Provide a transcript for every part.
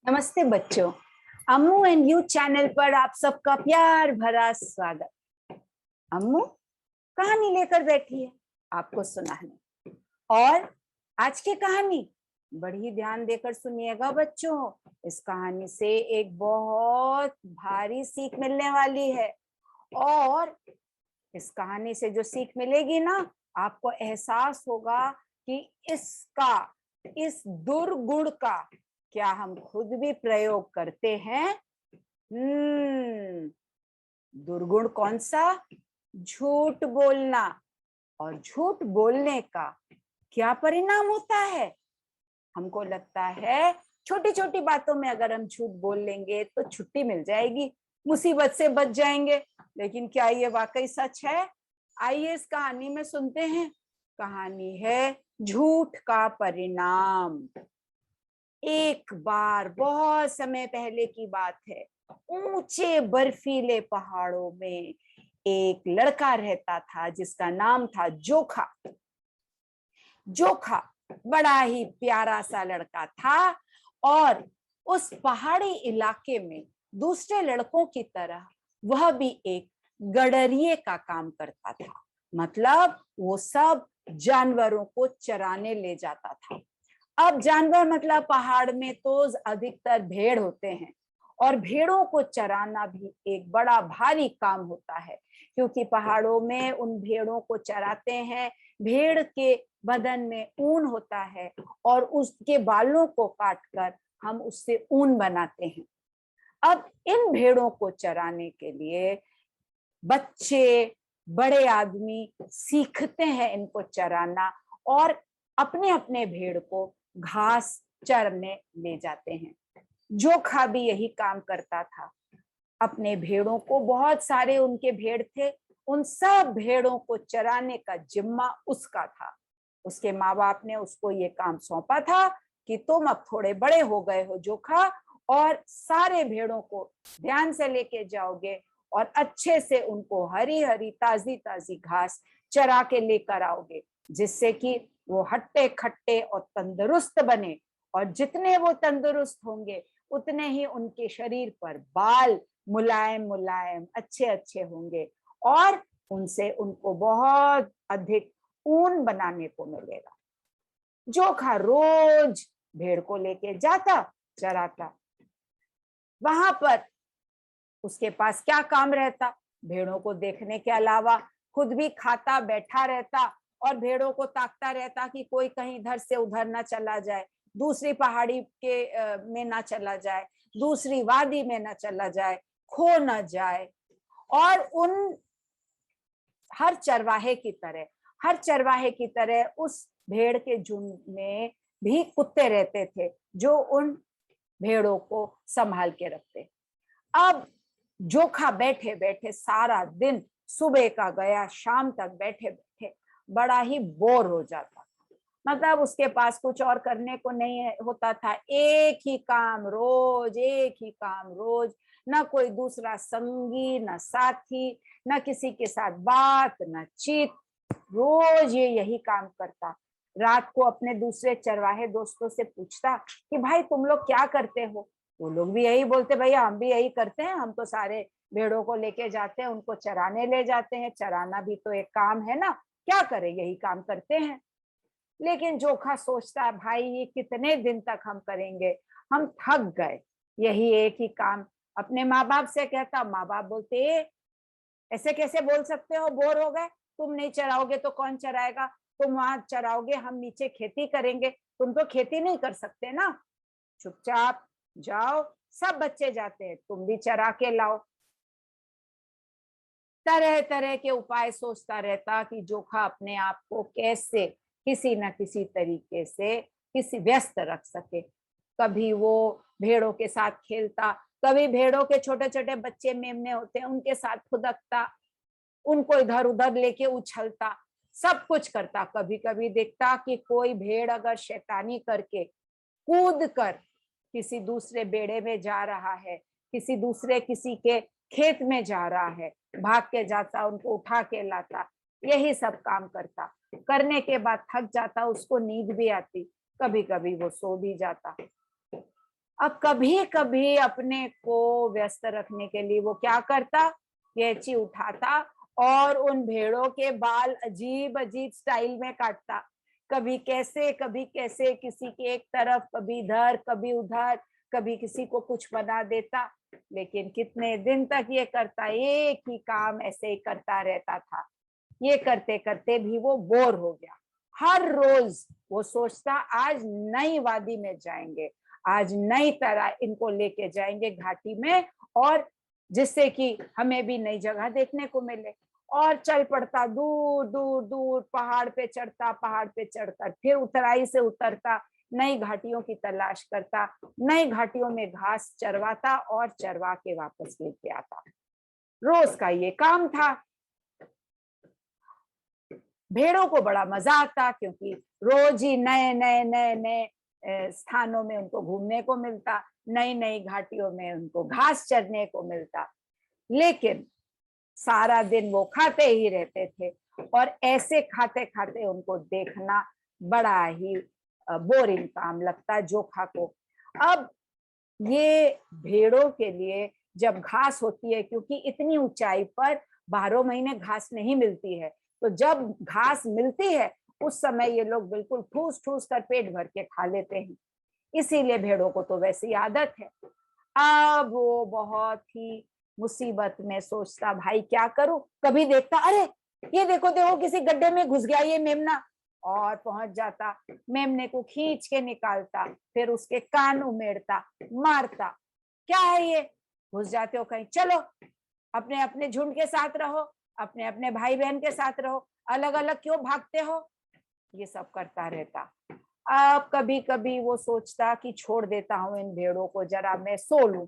नमस्ते बच्चों। अम्मू and you channel पर आप सबका प्यार भरा स्वागत। अम्मू कहानी लेकर बैठी है आपको सुनाने। और आज की कहानी बड़ी ध्यान देकर सुनिएगा बच्चों। इस कहानी से एक बहुत भारी सीख मिलने वाली है। और इस कहानी से जो सीख मिलेगी ना, आपको एहसास होगा कि इस दुर्गुण का क्या हम खुद भी प्रयोग करते हैं। दुर्गुण कौन सा? झूठ बोलना। और झूठ बोलने का क्या परिणाम होता है? हमको लगता है छोटी छोटी बातों में अगर हम झूठ बोल लेंगे तो छुट्टी मिल जाएगी, मुसीबत से बच जाएंगे। लेकिन क्या ये वाकई सच है? आइए इस कहानी में सुनते हैं। कहानी है झूठ का परिणाम। एक बार बहुत समय पहले की बात है। ऊंचे बर्फीले पहाड़ों में एक लड़का रहता था जिसका नाम था जोखा। जोखा बड़ा ही प्यारा सा लड़का था और उस पहाड़ी इलाके में दूसरे लड़कों की तरह वह भी एक गडरिये का काम करता था। मतलब वो सब जानवरों को चराने ले जाता था। अब जानवर मतलब पहाड़ में तो अधिकतर भेड़ होते हैं और भेड़ों को चराना भी एक बड़ा भारी काम होता है, क्योंकि पहाड़ों में उन भेड़ों को चराते हैं। भेड़ के बदन में ऊन होता है और उसके बालों को काटकर हम उससे ऊन बनाते हैं। अब इन भेड़ों को चराने के लिए बच्चे बड़े आदमी सीखते हैं इनको चराना और अपने अपने भेड़ को घास चरने ले जाते हैं। जोखा भी यही काम करता था। अपने भेड़ों को, बहुत सारे उनके भेड़ थे, उन सब भेड़ों को चराने का जिम्मा उसका था। उसके माँ बाप ने उसको ये काम सौंपा था कि तुम अब थोड़े बड़े हो गए हो जोखा, और सारे भेड़ों को ध्यान से लेके जाओगे और अच्छे से उनको हरी हरी ताजी ताजी घास चरा के लेकर आओगे, जिससे कि वो हट्टे खट्टे और तंदुरुस्त बने। और जितने वो तंदुरुस्त होंगे उतने ही उनके शरीर पर बाल मुलायम मुलायम अच्छे अच्छे होंगे और उनसे उनको बहुत अधिक ऊन बनाने को मिलेगा। जोखा रोज भेड़ को लेके जाता, चराता। वहां पर उसके पास क्या काम रहता? भेड़ों को देखने के अलावा खुद भी खाता बैठा रहता और भेड़ों को ताकता रहता कि कोई कहीं इधर से उधर ना चला जाए, दूसरी पहाड़ी के में ना चला जाए, दूसरी वादी में ना चला जाए, खो ना जाए। और उन हर चरवाहे की तरह उस भेड़ के झुंड में भी कुत्ते रहते थे जो उन भेड़ों को संभाल के रखते। अब जोखा बैठे बैठे सारा दिन, सुबह का गया शाम तक बैठे बैठे बड़ा ही बोर हो जाता। मतलब उसके पास कुछ और करने को नहीं होता था। एक ही काम रोज, एक ही काम रोज। ना कोई दूसरा संगी, ना साथी, ना किसी के साथ बात, ना चीत। रोज ये यही काम करता। रात को अपने दूसरे चरवाहे दोस्तों से पूछता कि भाई तुम लोग क्या करते हो? वो लोग भी यही बोलते, भैया हम भी यही करते हैं, हम तो सारे भेड़ों को लेके जाते हैं, उनको चराने ले जाते हैं। चराना भी तो एक काम है ना, क्या करें, यही काम करते हैं। लेकिन जोखा सोचता है भाई ये कितने दिन तक हम करेंगे, हम थक गए, यही एक ही काम। अपने माँ बाप से कहता, माँ बाप बोलते ऐसे कैसे बोल सकते हो, बोर हो गए, तुम नहीं चराओगे तो कौन चराएगा, तुम वहां चराओगे, हम नीचे खेती करेंगे, तुम तो खेती नहीं कर सकते ना, चुपचाप जाओ। सब बच्चे जाते हैं, तुम भी चरा के लाओ। तरह तरह के उपाय सोचता रहता कि जोखा अपने आप को कैसे किसी न किसी तरीके से किसी व्यस्त रख सके। कभी वो भेड़ों के साथ खेलता, कभी भेड़ों के छोटे छोटे बच्चे मेमने होते हैं उनके साथ फुदकता, उनको इधर उधर लेके उछलता, सब कुछ करता। कभी कभी देखता कि कोई भेड़ अगर शैतानी करके कूद कर किसी दूसरे बेड़े में जा रहा है, किसी के खेत में जा रहा है, भाग के जाता, उनको उठा के लाता, यही सब काम करता। करने के बाद थक जाता, उसको नींद भी आती, कभी कभी वो सो भी जाता। अब कभी कभी अपने को व्यस्त रखने के लिए वो क्या करता, कैंची उठाता और उन भेड़ों के बाल अजीब अजीब स्टाइल में काटता, कभी कैसे, किसी के एक तरफ, कभी इधर कभी उधर, कभी किसी को कुछ बना देता। लेकिन कितने दिन तक ये करता, एक ही काम ऐसे ही करता रहता था। ये करते करते भी वो बोर हो गया। हर रोज वो सोचता आज नई वादी में जाएंगे, आज नई तरह इनको लेके जाएंगे घाटी में, और जिससे कि हमें भी नई जगह देखने को मिले। और चल पड़ता, दूर दूर दूर पहाड़ पे चढ़ता, पहाड़ पे चढ़कर फिर उतराई से उतरता, नई घाटियों की तलाश करता, नई घाटियों में घास चरवाता और चरवा के वापस लेके आता। रोज का ये काम था। भेड़ों को बड़ा मजा आता, क्योंकि रोज ही नए नए नए नए स्थानों में उनको घूमने को मिलता, नई नई घाटियों में उनको घास चरने को मिलता। लेकिन सारा दिन वो खाते ही रहते थे, और ऐसे खाते खाते उनको देखना बड़ा ही बोरिंग काम लगता जोखा को। अब ये भेड़ों के लिए जब घास होती है, क्योंकि इतनी ऊंचाई पर 12 महीने घास नहीं मिलती है, तो जब घास मिलती है उस समय ये लोग बिल्कुल ठूस ठूस कर पेट भर के खा लेते हैं। इसीलिए भेड़ों को तो वैसी आदत है। अब वो बहुत ही मुसीबत में सोचता, भाई क्या करूं। कभी देखता, अरे ये देखो देखो किसी गड्ढे में घुस गया ये मेमना, और पहुंच जाता, मेमने को खींच के निकालता, फिर उसके कान उमेड़ता, मारता। क्या है ये, घुस जाते हो कहीं, चलो अपने अपने झुंड के साथ रहो, अपने अपने भाई बहन के साथ रहो, अलग अलग क्यों भागते हो। ये सब करता रहता। अब कभी कभी वो सोचता कि छोड़ देता हूं इन भेड़ों को, जरा मैं सो लूं।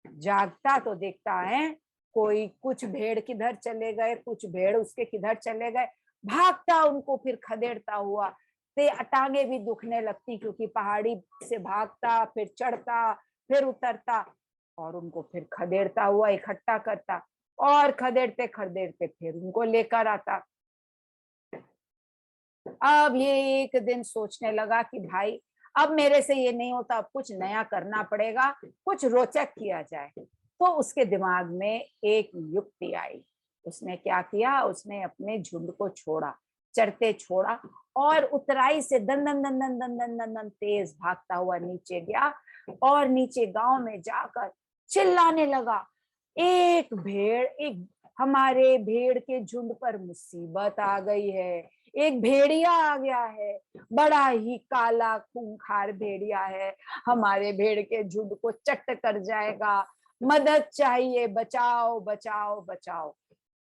जागता तो देखता है कोई, कुछ भेड़ किधर चले गए, कुछ भेड़ उसके किधर चले गए। भागता उनको फिर खदेड़ता हुआ, ते टांगे भी दुखने लगती, क्योंकि पहाड़ी से भागता, फिर चढ़ता, फिर उतरता, और उनको फिर खदेड़ता हुआ इकट्ठा करता, और खदेड़ते खदेड़ते फिर उनको लेकर आता। अब ये एक दिन सोचने लगा कि भाई अब मेरे से ये नहीं होता, अब कुछ नया करना पड़ेगा, कुछ रोचक किया जाए। तो उसके दिमाग में एक युक्ति आई। उसने क्या किया, उसने अपने झुंड को छोड़ा, चरते छोड़ा, और उतराई से दन दन दन दन दन दन दन दन तेज भागता हुआ नीचे गया, और नीचे गांव में जाकर चिल्लाने लगा, एक भेड़, एक हमारे भेड़ के झुंड पर मुसीबत आ गई है, एक भेड़िया आ गया है, बड़ा ही काला खूंखार भेड़िया है, हमारे भेड़ के झुंड को चट कर जाएगा, मदद चाहिए, बचाओ बचाओ बचाओ।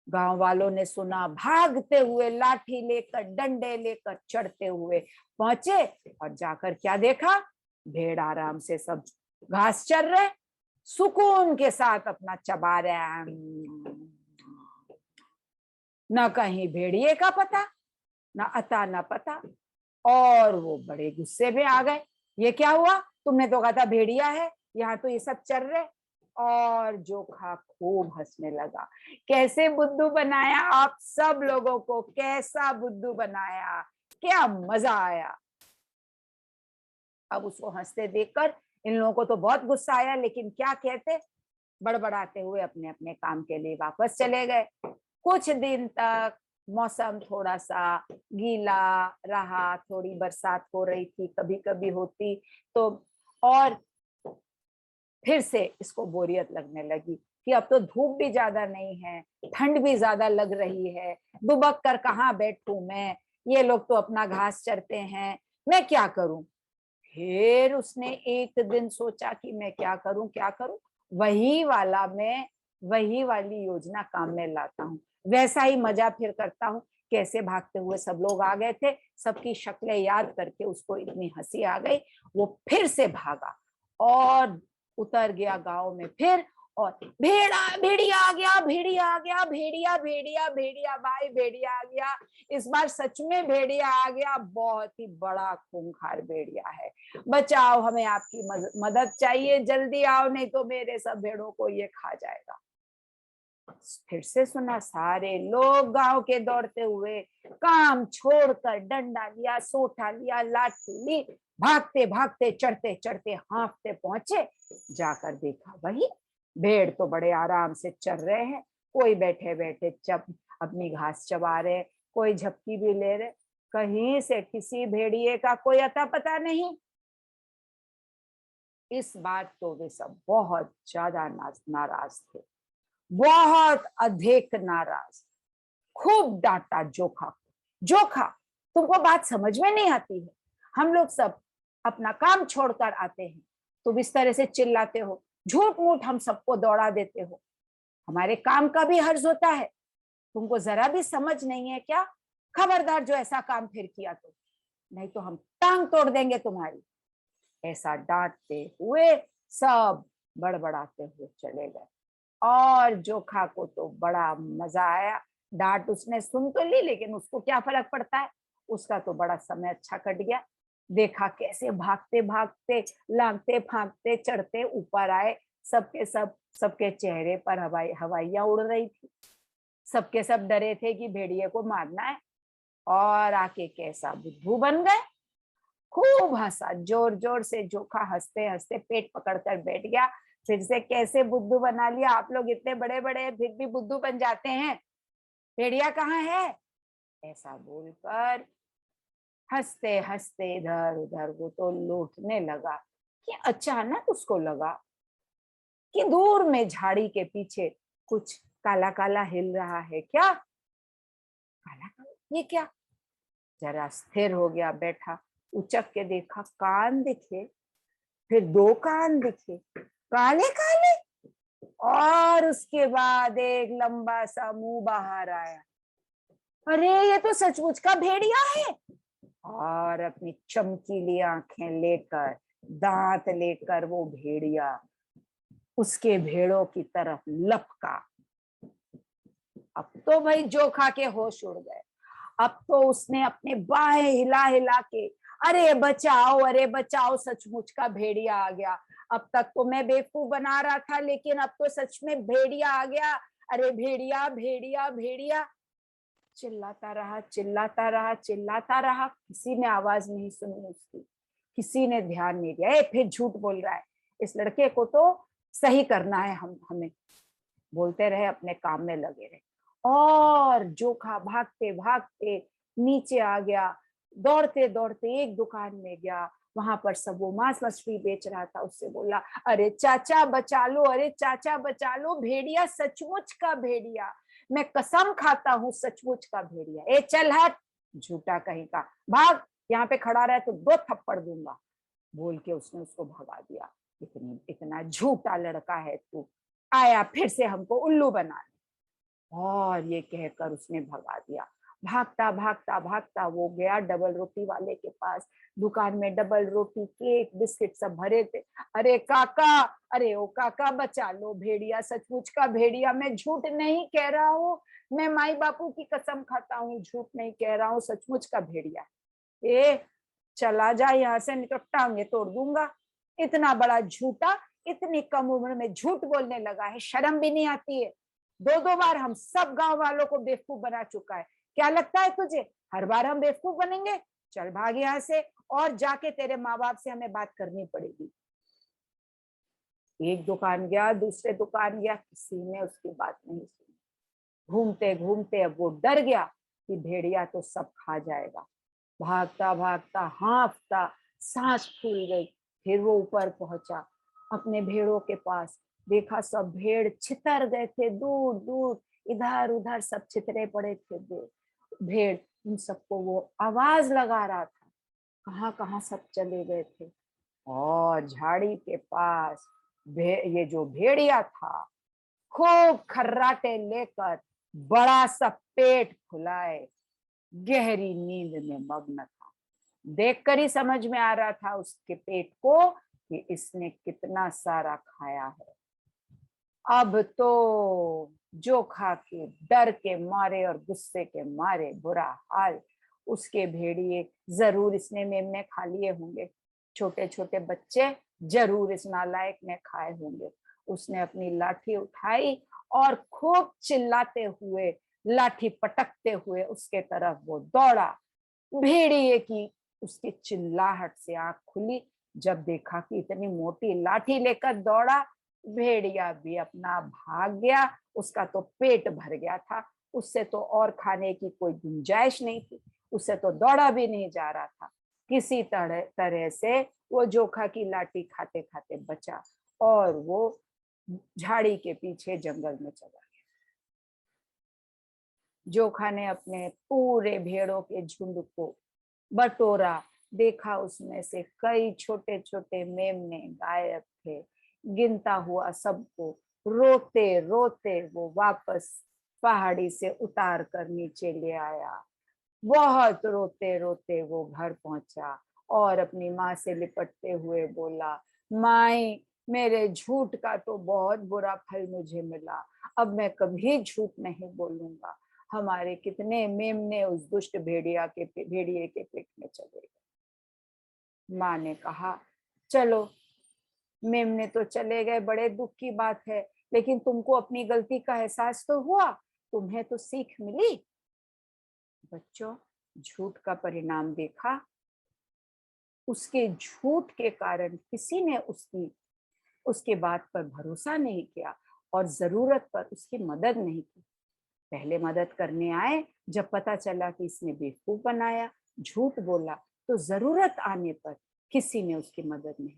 गांव वालों ने सुना, भागते हुए लाठी लेकर डंडे लेकर चढ़ते हुए पहुंचे, और जाकर क्या देखा, भेड़ आराम से सब घास चर रहे, सुकून के साथ अपना चबा रहे। न कहीं भेड़िए का पता, ना अता ना पता। और वो बड़े गुस्से में आ गए, ये क्या हुआ, तुमने तो कहा था भेड़िया है, यहाँ तो ये सब चल रहे। और जोखा खूब हंसने लगा, कैसे बुद्धू बनाया आप सब लोगों को, कैसा बुद्धू बनाया, क्या मजा आया। अब उसको हंसते देखकर इन लोगों को तो बहुत गुस्सा आया, लेकिन क्या कहते, बड़बड़ाते हुए अपने अपने काम के लिए वापस चले गए। कुछ दिन तक मौसम थोड़ा सा गीला रहा, थोड़ी बरसात हो रही थी, कभी कभी होती तो, और फिर से इसको बोरियत लगने लगी कि अब तो धूप भी ज्यादा नहीं है, ठंड भी ज्यादा लग रही है, दुबक कर कहाँ बैठूं मैं, ये लोग तो अपना घास चरते हैं, मैं क्या करूं। फिर उसने एक दिन सोचा कि मैं क्या करूं क्या करूं, वही वाली योजना काम में लाता हूँ, वैसा ही मजा फिर करता हूँ। कैसे भागते हुए सब लोग आ गए थे, सबकी शक्लें याद करके उसको इतनी हंसी आ गई, वो फिर से भागा और उतर गया गांव में फिर, और भेड़िया आ गया, भेड़िया आ गया, भेड़िया भेड़िया भेड़िया भाई, भेड़िया आ गया। इस बार सच में भेड़िया आ गया, बहुत ही बड़ा खूंखार भेड़िया है, बचाओ, हमें आपकी मदद चाहिए, जल्दी आओ, नहीं तो मेरे सब भेड़ों को ये खा जाएगा। फिर से सुना, सारे लोग गांव के दौड़ते हुए काम छोड़कर डंडा लिया, सोटा लिया, लाठी ली, भागते भागते चढ़ते चढ़ते हाँफते पहुंचे, जाकर देखा वही भेड़ तो बड़े आराम से चर रहे हैं, कोई बैठे बैठे चप अपनी घास चबा रहे, कोई झपकी भी ले रहे, कहीं से किसी भेड़िए का कोई अता पता नहीं। इस बात तो वे सब बहुत ज्यादा नाराज थे, बहुत अधिक नाराज। खूब डांटा जोखा को। जोखा, तुमको बात समझ में नहीं आती है, हम लोग सब अपना काम छोड़कर आते हैं, तुम इस तरह से चिल्लाते हो, झूठ मूठ हम सबको दौड़ा देते हो, हमारे काम का भी हर्ज होता है, तुमको जरा भी समझ नहीं है क्या? खबरदार जो ऐसा काम फिर किया तो, नहीं तो हम टांग तोड़ देंगे तुम्हारी। ऐसा डांटते हुए सब बड़बड़ाते हुए चले गए। और जोखा को तो बड़ा मजा आया, डांट उसने सुन तो ली, लेकिन उसको क्या फर्क पड़ता है, उसका तो बड़ा समय अच्छा कट गया। देखा कैसे भागते भागते लांगते फांगते चढ़ते ऊपर आए, सबके चेहरे पर हवाइयां उड़ रही थी, सबके सब डरे थे कि भेड़िए को मारना है, और आके कैसा बुद्धू बन गए। खूब हंसा, जोर जोर से जोखा हंसते हंसते पेट पकड़कर बैठ गया। फिर से कैसे बुद्धू बना लिया, आप लोग इतने बड़े बड़े हैं फिर भी बुद्धू बन जाते हैं, भेड़िया कहाँ है, ऐसा बोलकर हंसते हंसते इधर उधर वो तो लौटने लगा कि अचानक उसको लगा कि दूर में झाड़ी के पीछे कुछ काला काला हिल रहा है। क्या काला काला, ये क्या? जरा स्थिर हो गया, बैठा, उचक के देखा, कान दिखे, फिर दो कान दिखे काले काले, और उसके बाद एक लंबा सा मुंह बाहर आया। अरे ये तो सचमुच का भेड़िया है। और अपनी चमकीली आंखें लेकर, दांत लेकर वो भेड़िया उसके भेड़ों की तरफ लपका। अब तो भाई जोखा के होश उड़ गए। अब तो उसने अपने बाहें हिला हिला के, अरे बचाओ, सचमुच का भेड़िया आ गया। अब तक तो मैं बेवकूफ बना रहा था, लेकिन अब तो सच में भेड़िया आ गया। अरे भेड़िया भेड़िया भेड़िया, चिल्लाता रहा चिल्लाता रहा चिल्लाता रहा, किसी ने आवाज नहीं सुनी उसकी, किसी ने ध्यान नहीं दिया। फिर झूठ बोल रहा है, इस लड़के को तो सही करना है, हमें बोलते रहे, अपने काम में लगे रहे। और जोखा भागते भागते नीचे आ गया, दौड़ते दौड़ते एक दुकान में गया, वहां पर सब वो मांस मछली बेच रहा था, उससे बोला, अरे चाचा बचा लो, अरे चाचा बचा लो, भेड़िया, सचमुच का भेड़िया, मैं कसम खाता हूँ, सचमुच का भेड़िया। ए चल हट, झूठा कहीं का, भाग, यहाँ पे खड़ा रहे तो दो थप्पड़ दूंगा, बोल के उसने उसको भगा दिया। इतना झूठा लड़का है तू, आया फिर से हमको उल्लू बनाने, और ये कहकर उसने भगा दिया। भागता भागता भागता वो गया डबल रोटी वाले के पास, दुकान में डबल रोटी, केक, बिस्किट सब भरे थे। अरे काका, अरे ओ काका बचा लो, भेड़िया, सचमुच का भेड़िया, मैं झूठ नहीं कह रहा हूँ, मैं माई बापू की कसम खाता हूँ, झूठ नहीं कह रहा हूँ, सचमुच का भेड़िया। ए चला जा यहाँ से, नहीं तो टांगे तोड़ दूंगा। इतना बड़ा झूठा, इतनी कम उम्र में झूठ बोलने लगा है, शर्म भी नहीं आती है। दो दो बार हम सब गांव वालों को बेवकूफ बना चुका है, क्या लगता है तुझे हर बार हम बेवकूफ बनेंगे? चल भाग यहाँ से, और जाके तेरे माँ बाप से हमें बात करनी पड़ेगी। एक दुकान गया, दूसरे दुकान गया, किसी ने उसकी बात नहीं सुनी। घूमते घूमते अब वो डर गया कि भेड़िया तो सब खा जाएगा। भागता भागता हाँफता, सांस फूल गई, फिर वो ऊपर पहुंचा अपने भेड़ों के पास, देखा सब भेड़ छितर गए थे, दूर दूर इधर उधर सब छितरे पड़े थे भेड़। उन सबको वो आवाज लगा रहा था, कहाँ कहाँ सब चले गए थे। और झाड़ी के पास ये जो भेड़िया था, खूब खर्राटे लेकर, बड़ा सा पेट फुलाए, गहरी नींद में मग्न था। देखकर ही समझ में आ रहा था उसके पेट को कि इसने कितना सारा खाया है। अब तो जोखा के डर के मारे और गुस्से के मारे बुरा हाल, उसके भेड़िए जरूर इसने मेमने खा लिए होंगे, छोटे छोटे बच्चे जरूर इस नालायक ने खाए होंगे। उसने अपनी लाठी उठाई और खूब चिल्लाते हुए, लाठी पटकते हुए उसके तरफ वो दौड़ा। भेड़िए की उसकी चिल्लाहट से आंख खुली, जब देखा कि इतनी मोटी लाठी लेकर दौड़ा। भेड़िया भी अपना भाग गया, उसका तो पेट भर गया था, उससे तो और खाने की कोई गुंजाइश नहीं थी, उससे तो दौड़ा भी नहीं जा रहा था। किसी तरह से वो जोखा की लाठी खाते खाते बचा और वो झाड़ी के पीछे जंगल में चला गया। जोखा ने अपने पूरे भेड़ों के झुंड को बटोरा, देखा उसमें से कई छोटे छोटे मेमने गायब थे। गिनता हुआ सबको, रोते रोते वो वापस पहाड़ी से उतार कर नीचे ले आया। बहुत रोते रोते वो घर पहुंचा और अपनी माँ से लिपटते हुए बोला, माई, मेरे झूठ का तो बहुत बुरा फल मुझे मिला, अब मैं कभी झूठ नहीं बोलूंगा। हमारे कितने मेमने उस दुष्ट भेड़िए के पेट में चले गए। माँ ने कहा, चलो, मेमने तो चले गए, बड़े दुख की बात है, लेकिन तुमको अपनी गलती का एहसास तो हुआ, तुम्हें तो सीख मिली। बच्चों, झूठ का परिणाम देखा। उसके झूठ के कारण किसी ने उसके बात पर भरोसा नहीं किया और जरूरत पर उसकी मदद नहीं की। पहले मदद करने आए, जब पता चला कि इसने बेवकूफ बनाया, झूठ बोला, तो जरूरत आने पर किसी ने उसकी मदद नहीं।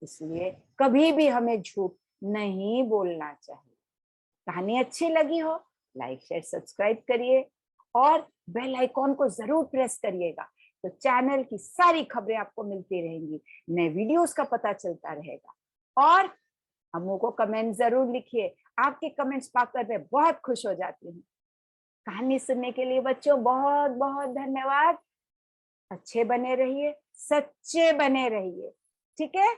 इसलिए कभी भी हमें झूठ नहीं बोलना चाहिए। कहानी अच्छी लगी हो, लाइक शेयर सब्सक्राइब करिए और बेल आइकॉन को जरूर प्रेस करिएगा, तो चैनल की सारी खबरें आपको मिलती रहेंगी, नए वीडियोस का पता चलता रहेगा। और हमों को कमेंट जरूर लिखिए, आपके कमेंट्स पाकर मैं बहुत खुश हो जाती हूँ। कहानी सुनने के लिए बच्चों बहुत बहुत धन्यवाद। अच्छे बने रहिए, सच्चे बने रहिए, ठीक है।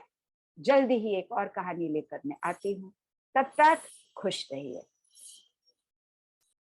जल्दी ही एक और कहानी लेकर मैं आती हूँ, तब तक खुश रहिए।